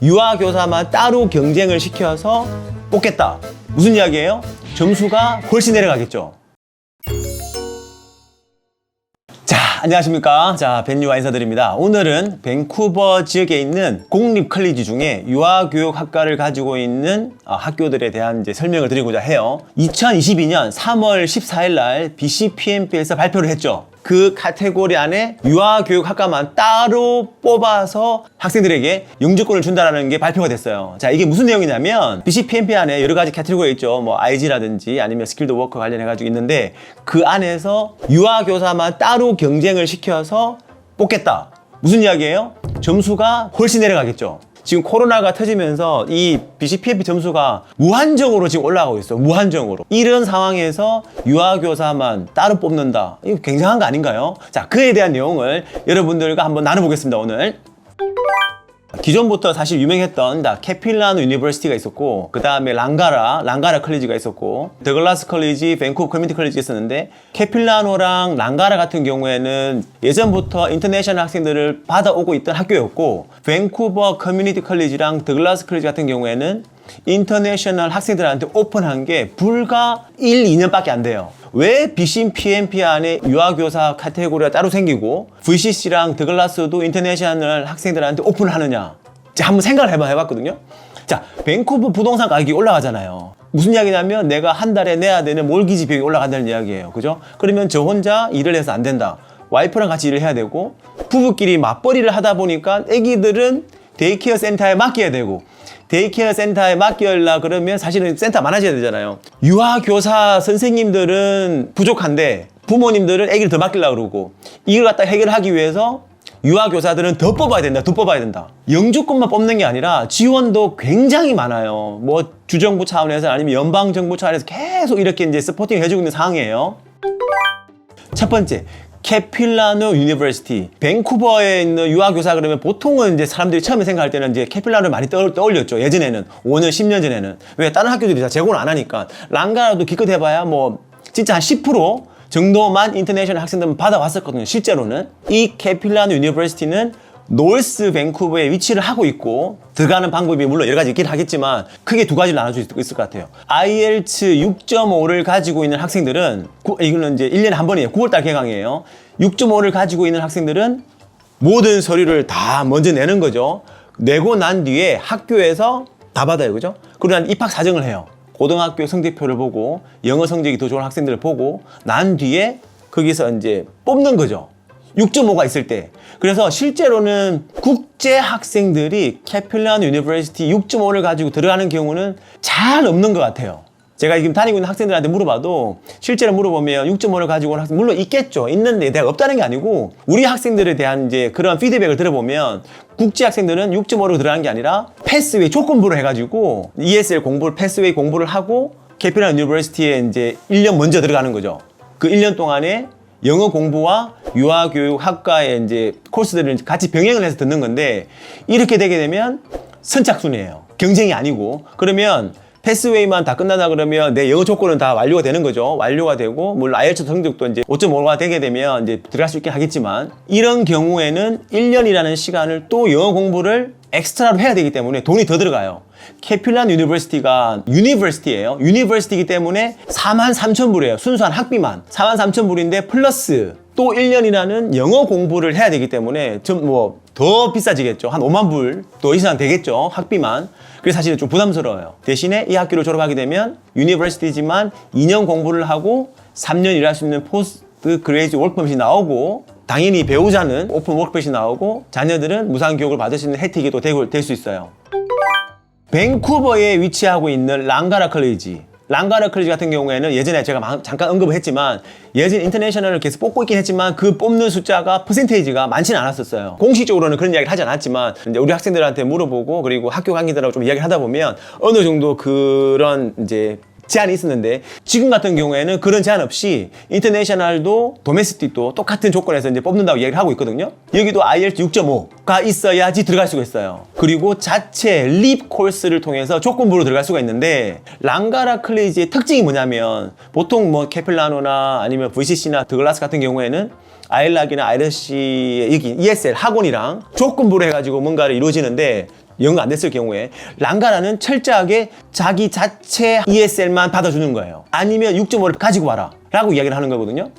유아교사만 따로 경쟁을 시켜서 뽑겠다. 무슨 이야기예요? 점수가 훨씬 내려가겠죠. 자, 안녕하십니까. 자, 벤유아 인사드립니다. 오늘은 밴쿠버 지역에 있는 공립 컬리지 중에 유아교육학과를 가지고 있는 학교들에 대한 이제 설명을 드리고자 해요. 2022년 3월 14일 날 BCPMP에서 발표를 했죠. 그 카테고리 안에 유아교육학과만 따로 뽑아서 학생들에게 영주권을 준다는 게 발표가 됐어요. 자, 이게 무슨 내용이냐면 BCPMP 안에 여러 가지 카테고리 있죠. 뭐 IG라든지 아니면 스킬드 워커 관련해가지고 있는데 그 안에서 유아교사만 따로 경쟁을 시켜서 뽑겠다. 무슨 이야기예요? 점수가 훨씬 내려가겠죠. 지금 코로나가 터지면서 이 BCPMP 점수가 무한정으로 지금 올라가고 있어요. 무한정으로. 이런 상황에서 유아교사만 따로 뽑는다. 이거 굉장한 거 아닌가요? 자, 그에 대한 내용을 여러분들과 한번 나눠보겠습니다, 오늘. 기존부터 사실 유명했던 캐필라노 유니버시티가 있었고, 그 다음에 랑가라 컬리지가 있었고, 더글라스 컬리지, 밴쿠버 커뮤니티 컬리지가 있었는데, 캐필라노랑 랑가라 같은 경우에는 예전부터 인터내셔널 학생들을 받아오고 있던 학교였고, 밴쿠버 커뮤니티 컬리지랑 더글라스 컬리지 같은 경우에는 인터내셔널 학생들한테 오픈한 게 불과 1, 2년밖에 안 돼요. 왜 BCPMP 안에 유아교사 카테고리가 따로 생기고 VCC랑 더글라스도 인터내셔널 학생들한테 오픈을 하느냐? 자, 한번 생각을 해봤거든요. 자, 밴쿠버 부동산 가격이 올라가잖아요. 무슨 이야기냐면 내가 한 달에 내야 되는 몰기지 비용이 올라간다는 이야기예요. 그죠? 그러면 저 혼자 일을 해서 안 된다. 와이프랑 같이 일을 해야 되고, 부부끼리 맞벌이를 하다 보니까 애기들은 데이케어 센터에 맡겨야 되고, 데이케어 센터에 맡기려고 그러면 사실은 센터 많아져야 되잖아요. 유아교사 선생님들은 부족한데 부모님들은 애기를 더 맡기려고 그러고, 이걸 갖다 해결하기 위해서 유아교사들은 더 뽑아야 된다. 더 뽑아야 된다. 영주권만 뽑는 게 아니라 지원도 굉장히 많아요. 뭐 주정부 차원에서 아니면 연방정부 차원에서 계속 이렇게 이제 서포팅 해주고 있는 상황이에요. 첫 번째, 캐필라노 유니버시티. 밴쿠버에 있는 유아교사 그러면 보통은 이제 사람들이 처음에 생각할 때는 이제 캐필라노를 많이 떠올렸죠. 예전에는 5년, 10년 전에는. 왜? 다른 학교들이 다 제공을 안 하니까. 랑가라도 기껏 해봐야 뭐 진짜 한 10% 정도만 인터내셔널 학생들은 받아왔었거든요. 실제로는. 이 캐필라노 유니버시티는 노스 밴쿠버에 위치를 하고 있고, 들어가는 방법이 물론 여러 가지 있긴 하겠지만 크게 두 가지로 나눠줄 수 있을 것 같아요. IELTS 6.5를 가지고 있는 학생들은, 이거는 이제 1년에 한 번이에요. 9월달 개강이에요. 6.5를 가지고 있는 학생들은 모든 서류를 다 먼저 내는 거죠. 내고 난 뒤에 학교에서 다 받아요. 그죠? 그러고 난 입학 사정을 해요. 고등학교 성적표를 보고, 영어 성적이 더 좋은 학생들을 보고, 난 뒤에 거기서 이제 뽑는 거죠. 6.5가 있을 때. 그래서 실제로는 국제 학생들이 캐필라노 유니버시티 6.5를 가지고 들어가는 경우는 잘 없는 것 같아요. 제가 지금 다니고 있는 학생들한테 물어봐도 실제로 물어보면 6.5를 가지고 온 학생 물론 있겠죠. 있는데 내가 없다는 게 아니고, 우리 학생들에 대한 이제 그런 피드백을 들어보면 국제 학생들은 6.5로 들어가는 게 아니라 패스웨이 조건부로 해가지고 ESL 공부를 패스웨이 공부를 하고 캐필라노 유니버시티에 이제 1년 먼저 들어가는 거죠. 그 1년 동안에 영어 공부와 유아교육 학과의 이제 코스들을 같이 병행을 해서 듣는 건데, 이렇게 되게 되면 선착순이에요. 경쟁이 아니고. 그러면 패스웨이만 다 끝나다 그러면 내 영어 조건은 다 완료가 되는 거죠. 완료가 되고, 물론 IELTS 성적도 이제 5.5가 되게 되면 이제 들어갈 수 있긴 하겠지만, 이런 경우에는 1년이라는 시간을 또 영어 공부를 엑스트라로 해야 되기 때문에 돈이 더 들어가요. 캐필라노 유니버시티가 유니버시티예요. 유니버시티이기 때문에 43,000불이에요. 순수한 학비만 43,000불인데 플러스 또 1년이라는 영어 공부를 해야 되기 때문에 좀 뭐 더 비싸지겠죠. 한 5만 불 더 이상 되겠죠. 학비만. 그래서 사실은 좀 부담스러워요. 대신에 이 학교를 졸업하게 되면 유니버시티지만 2년 공부를 하고 3년 일할 수 있는 포스트 그레이지 워크퍼밋이 나오고, 당연히 배우자는 오픈 워크퍼밋이 나오고, 자녀들은 무상교육을 받을 수 있는 혜택이 또 될 수 있어요. 밴쿠버에 위치하고 있는 랑가라 컬리지. 랑가라 컬리지 같은 경우에는 예전에 제가 잠깐 언급을 했지만, 예전 인터내셔널을 계속 뽑고 있긴 했지만 그 뽑는 숫자가 퍼센테이지가 많지는 않았었어요. 공식적으로는 그런 이야기를 하지 않았지만 이제 우리 학생들한테 물어보고, 그리고 학교 관계자들하고 좀 이야기를 하다 보면 어느 정도 그런 이제 제한이 있었는데, 지금 같은 경우에는 그런 제한 없이 인터내셔널도 도메스틱도 똑같은 조건에서 이제 뽑는다고 얘기를 하고 있거든요. 여기도 IELTS 6.5가 있어야지 들어갈 수가 있어요. 그리고 자체 립 코스를 통해서 조건부로 들어갈 수가 있는데, 랑가라 컬리지의 특징이 뭐냐면, 보통 뭐 캐필라노나 아니면 VCC나 더글라스 같은 경우에는 아일락이나 IRC의 여기 ESL 학원이랑 조건부로 해가지고 뭔가를 이루어지는데, 영어 안 됐을 경우에 랑가라는 철저하게 자기 자체 ESL만 받아주는 거예요. 아니면 6.5를 가지고 와라 라고 이야기를 하는 거거든요.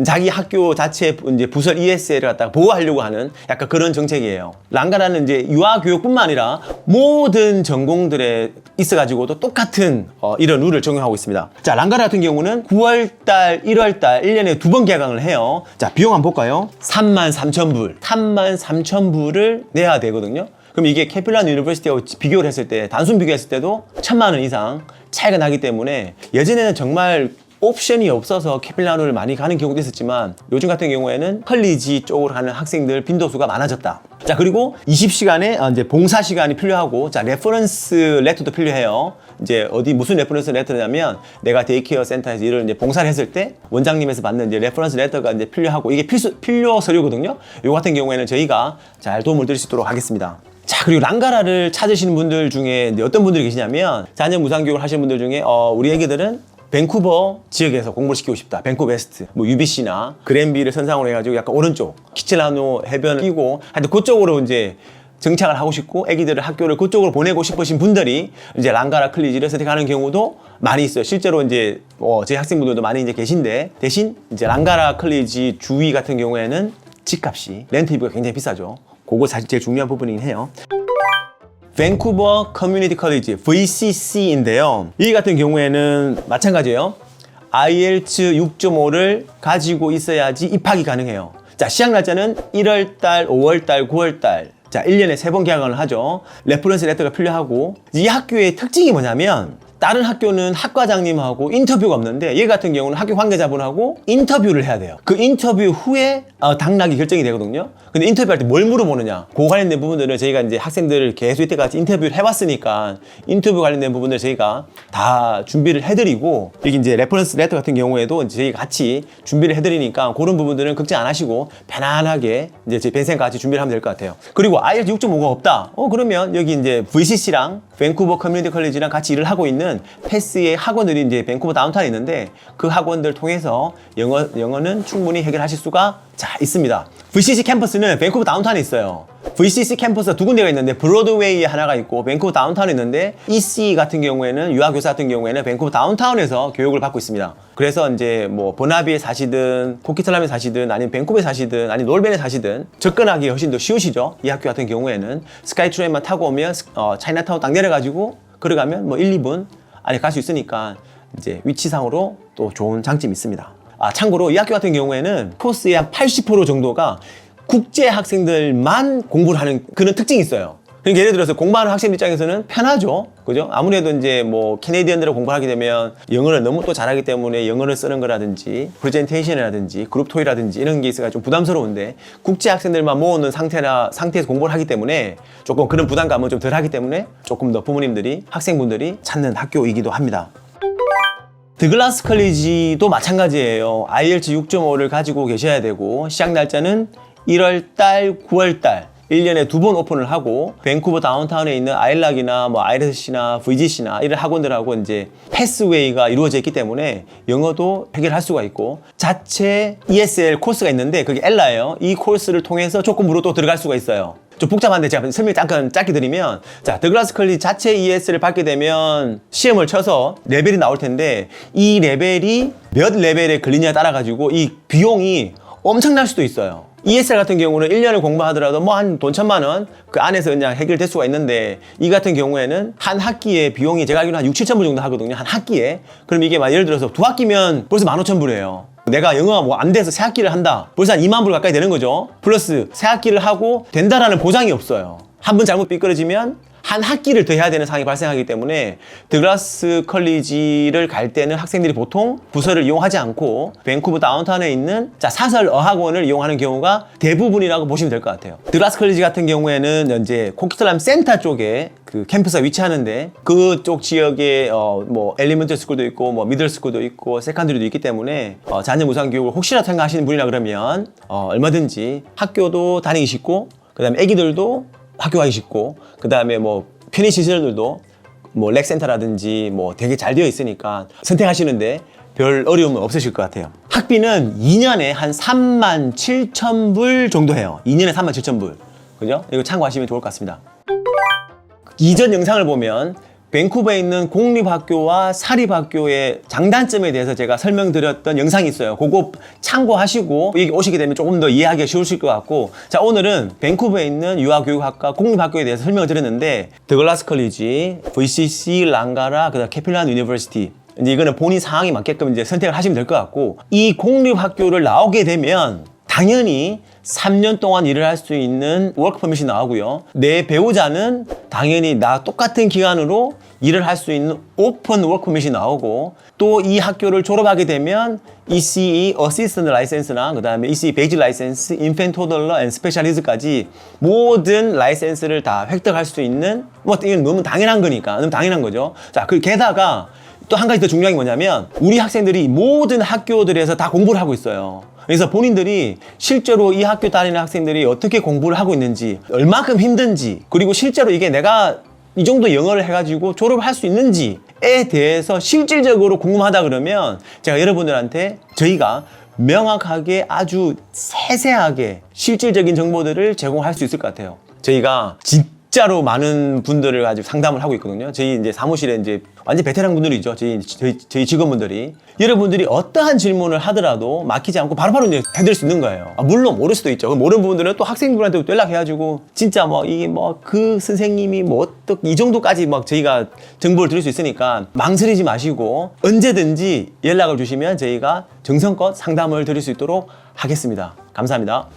자기 학교 자체 이제 부설 ESL을 갖다가 보호하려고 하는 약간 그런 정책이에요. 랑가라는 이제 유아교육뿐만 아니라 모든 전공들에 있어가지고도 똑같은 이런 룰을 적용하고 있습니다. 자, 랑가라 같은 경우는 9월달, 1월달 1년에 2번 개강을 해요. 자, 비용 한번 볼까요? 33,000불. 33,000불을 내야 되거든요. 그럼 이게 캐필란 유니버시티하고 비교를 했을 때, 단순 비교했을 때도 1,000만 원 이상 차이가 나기 때문에 예전에는 정말 옵션이 없어서 캐필란을 많이 가는 경우도 있었지만 요즘 같은 경우에는 컬리지 쪽으로 가는 학생들 빈도수가 많아졌다. 자, 그리고 20시간에 이제 봉사 시간이 필요하고, 자, 레퍼런스 레터도 필요해요. 이제 어디 무슨 레퍼런스 레터냐면 내가 데이케어 센터에서 일을 이제 봉사를 했을 때 원장님에서 받는 이제 레퍼런스 레터가 이제 필요하고, 이게 필요 서류거든요. 요 같은 경우에는 저희가 잘 도움을 드릴 수 있도록 하겠습니다. 자, 그리고 랑가라를 찾으시는 분들 중에 이제 어떤 분들이 계시냐면 자녀 무상교육을 하시는 분들 중에 우리 애기들은 밴쿠버 지역에서 공부를 시키고 싶다. 밴쿠버 웨스트, 뭐 UBC나 그랜비를 선상으로 해가지고 약간 오른쪽 키칠라노 해변을 끼고 하여튼 그쪽으로 이제 정착을 하고 싶고 애기들을 학교를 그쪽으로 보내고 싶으신 분들이 이제 랑가라 클리지를 선택하는 경우도 많이 있어요. 실제로 이제 제 학생분들도 많이 이제 계신데, 대신 이제 랑가라 클리지 주위 같은 경우에는 집값이 렌트비가 굉장히 비싸죠. 그거 사실 제일 중요한 부분이긴 해요. 밴쿠버 커뮤니티 컬리지 VCC인데요. 이 같은 경우에는 마찬가지예요. IELTS 6.5를 가지고 있어야지 입학이 가능해요. 자, 시작 날짜는 1월달, 5월달, 9월달. 자, 1년에 3번 개강을 하죠. 레퍼런스 레터가 필요하고, 이 학교의 특징이 뭐냐면 다른 학교는 학과장님하고 인터뷰가 없는데 얘 같은 경우는 학교 관계자분하고 인터뷰를 해야 돼요. 그 인터뷰 후에 당락이 결정이 되거든요. 근데 인터뷰할 때 뭘 물어보느냐, 그 관련된 부분들은 저희가 이제 학생들을 계속 이때까지 인터뷰를 해왔으니까 인터뷰 관련된 부분들 저희가 다 준비를 해드리고, 여기 이제 레퍼런스 레터 같은 경우에도 이제 저희가 같이 준비를 해드리니까 그런 부분들은 걱정 안 하시고 편안하게 이제 저희 벤생과 같이 준비를 하면 될 것 같아요. 그리고 IELTS 6.5가 없다. 그러면 여기 이제 VCC랑 밴쿠버 커뮤니티 컬리지랑 같이 일을 하고 있는 패스의 학원들이 이제 밴쿠버 다운타운에 있는데 그 학원들 통해서 영어는 충분히 해결하실 수가 있습니다. VCC 캠퍼스는 밴쿠버 다운타운에 있어요. VCC 캠퍼스가 2군데가 있는데 브로드웨이에 하나가 있고 밴쿠버 다운타운에 있는데 EC 같은 경우에는 유아교사 같은 경우에는 밴쿠버 다운타운에서 교육을 받고 있습니다. 그래서 이제 뭐 버나비에 사시든 코키틀람에 사시든 아니면 밴쿠버에 사시든 아니면 놀벤에 사시든 접근하기 훨씬 더 쉬우시죠. 이 학교 같은 경우에는 스카이트레인만 타고 오면 차이나타운 딱 내려가지고 걸어가면 뭐 1, 2분 안에 갈 수 있으니까 이제 위치상으로 또 좋은 장점이 있습니다. 참고로 이 학교 같은 경우에는 코스의 한 80% 정도가 국제 학생들만 공부를 하는 그런 특징이 있어요. 그러니까 예를 들어서 공부하는 학생 입장에서는 편하죠. 그죠? 아무래도 이제 뭐 캐네디언들을 공부하게 되면 영어를 너무 또 잘하기 때문에 영어를 쓰는 거라든지 프레젠테이션이라든지 그룹 토의라든지 이런 게 있어가 좀 부담스러운데, 국제 학생들만 모으는 상태에서 공부를 하기 때문에 조금 그런 부담감은 좀 덜 하기 때문에 조금 더 부모님들이 학생분들이 찾는 학교이기도 합니다. 드글라스 컬리지도 마찬가지예요. IELTS 6.5를 가지고 계셔야 되고 시작 날짜는 1월달, 9월달 1년에 2번 오픈을 하고, 밴쿠버 다운타운에 있는 아일락이나 뭐 IRSC나 VGC나 이런 학원들하고 이제 패스웨이가 이루어져 있기 때문에 영어도 해결할 수가 있고, 자체 ESL 코스가 있는데 그게 엘라예요. 이 코스를 통해서 조건부로 또 들어갈 수가 있어요. 좀 복잡한데 제가 설명 잠깐 짧게 드리면, 자, 드글라스 컬리지 자체 ESL을 받게 되면 시험을 쳐서 레벨이 나올 텐데 이 레벨이 몇 레벨에 걸리냐에 따라 가지고 이 비용이 엄청날 수도 있어요. ESL 같은 경우는 1년을 공부하더라도 뭐 한 돈 1,000만 원 그 안에서 그냥 해결될 수가 있는데, 이 같은 경우에는 한 학기에 비용이 제가 알기로는 한 6, 7천 불 정도 하거든요. 한 학기에. 그럼 이게 막 예를 들어서 2학기면 벌써 15,000불이에요. 내가 영어가 뭐 안 돼서 3학기를 한다. 벌써 한 2만 불 가까이 되는 거죠. 플러스 3학기를 하고 된다라는 보장이 없어요. 한 번 잘못 삐끄러지면 한 학기를 더 해야 되는 상황이 발생하기 때문에 드글라스 컬리지를 갈 때는 학생들이 보통 부서를 이용하지 않고 밴쿠버 다운타운에 있는 사설 어학원을 이용하는 경우가 대부분이라고 보시면 될 것 같아요. 드글라스 컬리지 같은 경우에는 이제 코키틀람 센터 쪽에 그 캠퍼스가 위치하는데 그쪽 지역에 뭐 엘리먼트 스쿨도 있고 뭐 미들 스쿨도 있고 세컨드리도 있기 때문에 자녀 무상 교육을 혹시라도 생각하시는 분이라 그러면 얼마든지 학교도 다니기 쉽고, 그다음에 애기들도 학교 가기 쉽고, 그 다음에 뭐 편의시설들도 뭐 렉센터라든지 뭐 되게 잘 되어 있으니까 선택하시는데 별 어려움은 없으실 것 같아요. 학비는 2년에 한 37,000불 정도 해요. 2년에 37,000불. 그죠? 이거 참고하시면 좋을 것 같습니다. 이전 영상을 보면 밴쿠버에 있는 공립학교와 사립학교의 장단점에 대해서 제가 설명드렸던 영상이 있어요. 그거 참고하시고 여기 오시게 되면 조금 더 이해하기가 쉬우실 것 같고, 자, 오늘은 밴쿠버에 있는 유아교육학과 공립학교에 대해서 설명을 드렸는데, 더글라스 컬리지, VCC, 랑가라, 그다음 캐필란 유니버시티, 이제 이거는 본인 상황에 맞게끔 이제 선택을 하시면 될 것 같고, 이 공립학교를 나오게 되면 당연히 3년 동안 일을 할 수 있는 워크 퍼밋이 나오고요. 내 배우자는 당연히 나 똑같은 기간으로 일을 할 수 있는 오픈 워크 퍼밋이 나오고, 또 이 학교를 졸업하게 되면 ECE 어시스턴트 라이센스나 그다음에 ECE 베이직 라이센스, 인펜트 토들러 앤 스페셜리스트까지 모든 라이센스를 다 획득할 수 있는, 뭐 이건 너무 당연한 거니까, 너무 당연한 거죠. 자, 그 게다가 또 한 가지 더 중요한 게 뭐냐면, 우리 학생들이 모든 학교들에서 다 공부를 하고 있어요. 그래서 본인들이 실제로 이 학교 다니는 학생들이 어떻게 공부를 하고 있는지, 얼마큼 힘든지, 그리고 실제로 이게 내가 이 정도 영어를 해가지고 졸업을 할 수 있는지에 대해서 실질적으로 궁금하다 그러면 제가 여러분들한테 저희가 명확하게 아주 세세하게 실질적인 정보들을 제공할 수 있을 것 같아요. 저희가 진짜로 많은 분들을 가지고 상담을 하고 있거든요. 저희 이제 사무실에 이제 완전 베테랑 분들이죠. 저희 직원분들이. 여러분들이 어떠한 질문을 하더라도 막히지 않고 바로바로 이제 해드릴 수 있는 거예요. 물론 모를 수도 있죠. 모르는 부분들은 또 학생분한테 또 연락해가지고 진짜 뭐 이게 뭐 그 선생님이 뭐 어떻게 이 정도까지 막 저희가 정보를 드릴 수 있으니까 망설이지 마시고 언제든지 연락을 주시면 저희가 정성껏 상담을 드릴 수 있도록 하겠습니다. 감사합니다.